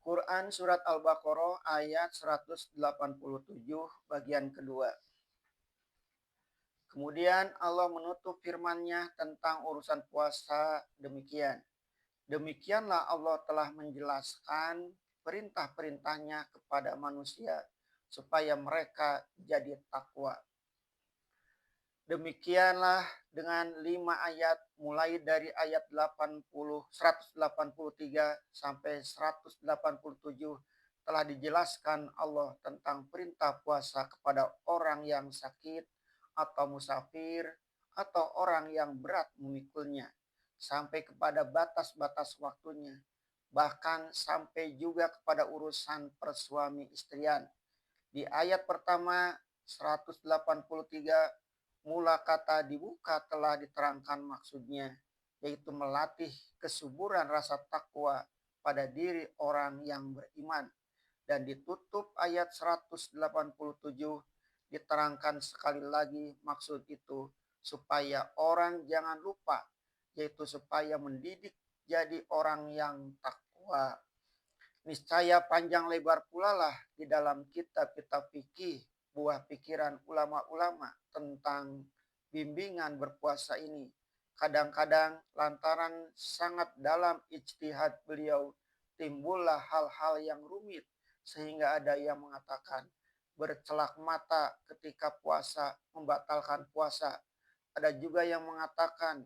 Quran Surat Al-Baqarah ayat 187 bagian kedua. Kemudian Allah menutup firman-Nya tentang urusan puasa demikian. Demikianlah Allah telah menjelaskan perintah-perintahnya kepada manusia supaya mereka jadi takwa. Demikianlah dengan 5 ayat mulai dari ayat 183 sampai 187 telah dijelaskan Allah tentang perintah puasa kepada orang yang sakit atau musafir atau orang yang berat memikulnya sampai kepada batas-batas waktunya, bahkan sampai juga kepada urusan persuami istrian. Di ayat pertama 183 mula kata dibuka telah diterangkan maksudnya, yaitu melatih kesuburan rasa takwa pada diri orang yang beriman. Dan ditutup ayat 187 diterangkan sekali lagi maksud itu supaya orang jangan lupa, yaitu supaya mendidik jadi orang yang takwa. Niscaya panjang lebar pula lah di dalam kitab-kitab fikih buah pikiran ulama-ulama tentang bimbingan berpuasa ini. Kadang-kadang lantaran sangat dalam ijtihad beliau timbullah hal-hal yang rumit sehingga ada yang mengatakan bercelak mata ketika puasa membatalkan puasa. Ada juga yang mengatakan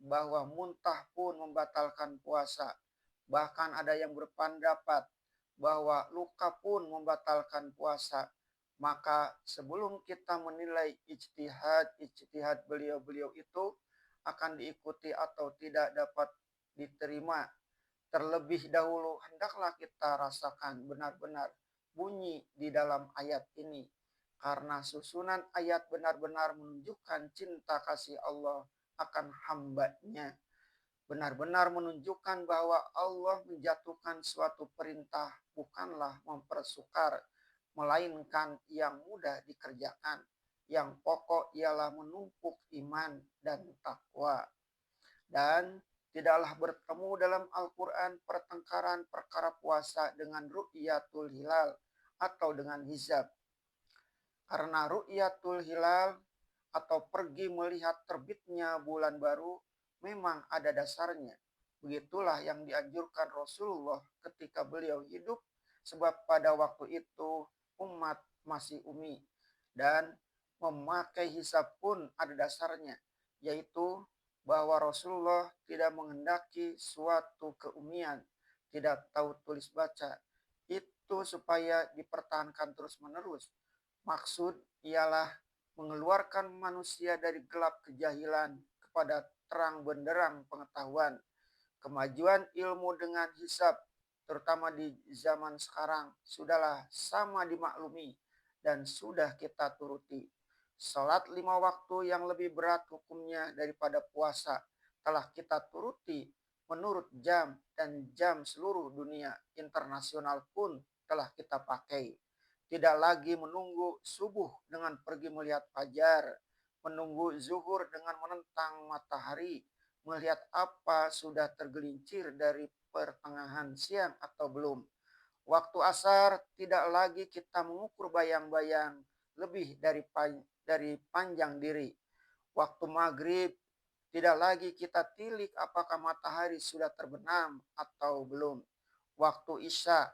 bahwa muntah pun membatalkan puasa. Bahkan ada yang berpendapat bahwa luka pun membatalkan puasa. Maka sebelum kita menilai ijtihad beliau-beliau itu akan diikuti atau tidak dapat diterima, terlebih dahulu hendaklah kita rasakan benar-benar bunyi di dalam ayat ini. Karena susunan ayat benar-benar menunjukkan cinta kasih Allah akan hamba-Nya. Benar-benar menunjukkan bahwa Allah menjatuhkan suatu perintah bukanlah mempersukar, melainkan yang mudah dikerjakan. Yang pokok ialah menumpuk iman dan takwa. Dan tidaklah bertemu dalam Al-Quran pertengkaran perkara puasa dengan ru'yatul hilal atau dengan hizab. Karena ru'yatul hilal atau pergi melihat terbitnya bulan baru memang ada dasarnya. Begitulah yang dianjurkan Rasulullah ketika beliau hidup, sebab pada waktu itu umat masih umi. Dan memakai hisab pun ada dasarnya, yaitu bahwa Rasulullah tidak menghendaki suatu keumian, tidak tahu tulis baca. Itu supaya dipertahankan terus-menerus. Maksud ialah mengeluarkan manusia dari gelap kejahilan kepada terang benderang pengetahuan. Kemajuan ilmu dengan hisab, terutama di zaman sekarang, sudahlah sama dimaklumi dan sudah kita turuti. Salat 5 waktu yang lebih berat hukumnya daripada puasa telah kita turuti menurut jam dan jam seluruh dunia internasional pun telah kita pakai. Tidak lagi menunggu subuh dengan pergi melihat fajar, menunggu zuhur dengan menentang matahari, melihat apa sudah tergelincir dari pertengahan siang atau belum. Waktu asar tidak lagi kita mengukur bayang-bayang lebih dari panjang diri. Waktu maghrib tidak lagi kita tilik apakah matahari sudah terbenam atau belum. Waktu isya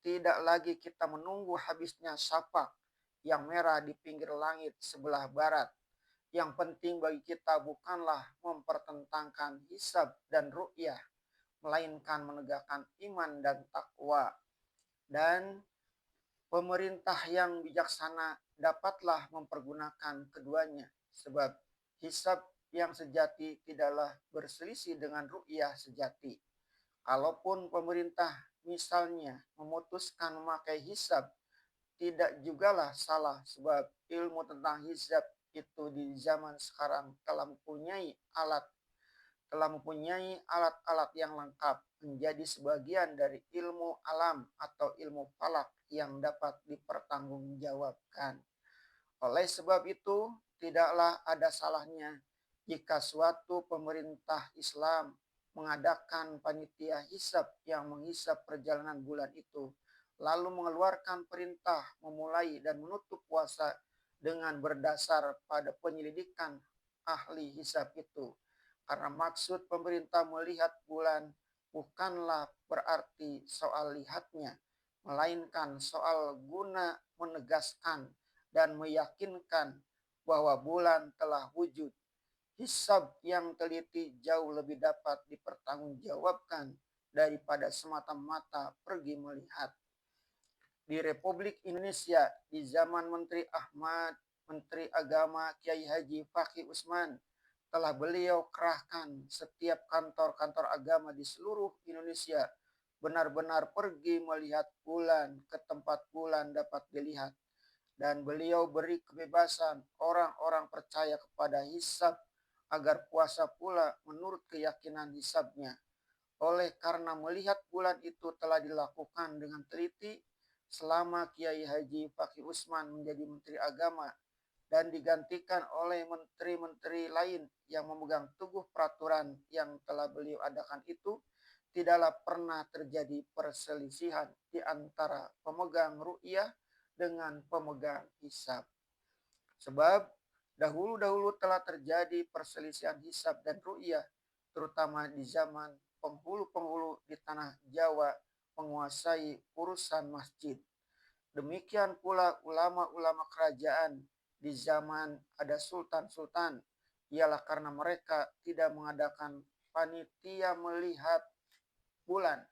tidak lagi kita menunggu habisnya syapak yang merah di pinggir langit sebelah barat. Yang penting bagi kita bukanlah mempertentangkan hisab dan ru'yah, melainkan menegakkan iman dan takwa. Dan pemerintah yang bijaksana dapatlah mempergunakan keduanya, sebab hisab yang sejati tidaklah berselisih dengan ru'yah sejati. Kalaupun pemerintah misalnya memutuskan memakai hisab, tidak jugalah salah, sebab ilmu tentang hisab itu di zaman sekarang telah mempunyai alat-alat yang lengkap, menjadi sebagian dari ilmu alam atau ilmu falak yang dapat dipertanggungjawabkan. Oleh sebab itu, tidaklah ada salahnya jika suatu pemerintah Islam mengadakan panitia hisab yang menghisap perjalanan bulan itu, lalu mengeluarkan perintah memulai dan menutup puasa dengan berdasar pada penyelidikan ahli hisab itu. Karena maksud pemerintah melihat bulan bukanlah berarti soal lihatnya, melainkan soal guna menegaskan dan meyakinkan bahwa bulan telah wujud. Hisab yang teliti jauh lebih dapat dipertanggungjawabkan daripada semata-mata pergi melihat. Di Republik Indonesia di zaman Menteri Agama Kiai Haji Fakih Usman, telah beliau kerahkan setiap kantor-kantor agama di seluruh Indonesia benar-benar pergi melihat bulan ke tempat bulan dapat dilihat. Dan beliau beri kebebasan orang-orang percaya kepada hisab agar puasa pula menurut keyakinan hisabnya. Oleh karena melihat bulan itu telah dilakukan dengan teliti selama Kiai Haji Fakih Usman menjadi Menteri Agama dan digantikan oleh menteri-menteri lain yang memegang teguh peraturan yang telah beliau adakan itu, tidaklah pernah terjadi perselisihan di antara pemegang ru'yah dengan pemegang hisab. Sebab dahulu-dahulu telah terjadi perselisihan hisab dan ru'yah, terutama di zaman penghulu-penghulu di tanah Jawa menguasai urusan masjid. Demikian pula ulama-ulama kerajaan di zaman ada sultan-sultan, ialah karena mereka tidak mengadakan panitia melihat bulan.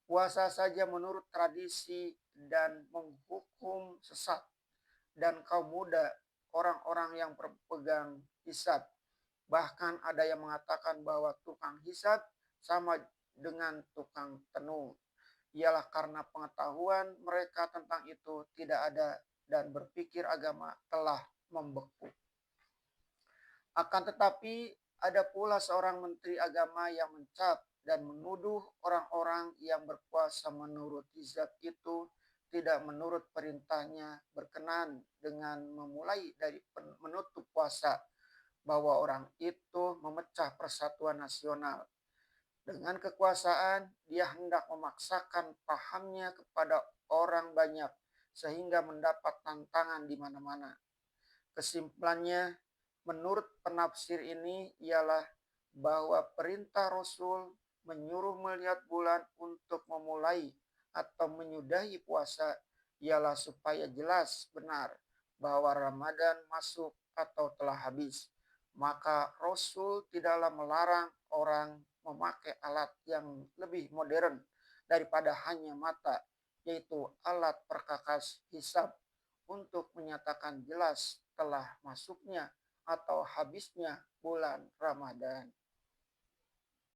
Puasa saja menurut tradisi dan menghukum sesat. Dan kaum muda, orang-orang yang berpegang hisab. Bahkan ada yang mengatakan bahwa tukang hisab sama dengan tukang tenung. Ialah karena pengetahuan mereka tentang itu tidak ada dan berpikir agama telah membeku. Akan tetapi ada pula seorang menteri agama yang mencap dan menuduh orang-orang yang berpuasa menurut hisab itu tidak menurut perintahnya berkenan dengan memulai dari menutup puasa, bahwa orang itu memecah persatuan nasional. Dengan kekuasaan, dia hendak memaksakan pahamnya kepada orang banyak sehingga mendapat tantangan di mana-mana. Kesimpulannya, menurut penafsir ini ialah bahwa perintah Rasul menyuruh melihat bulan untuk memulai atau menyudahi puasa ialah supaya jelas benar bahwa Ramadan masuk atau telah habis. Maka Rasul tidaklah melarang orang memakai alat yang lebih modern daripada hanya mata, yaitu alat perkakas hisab untuk menyatakan jelas telah masuknya atau habisnya bulan Ramadan.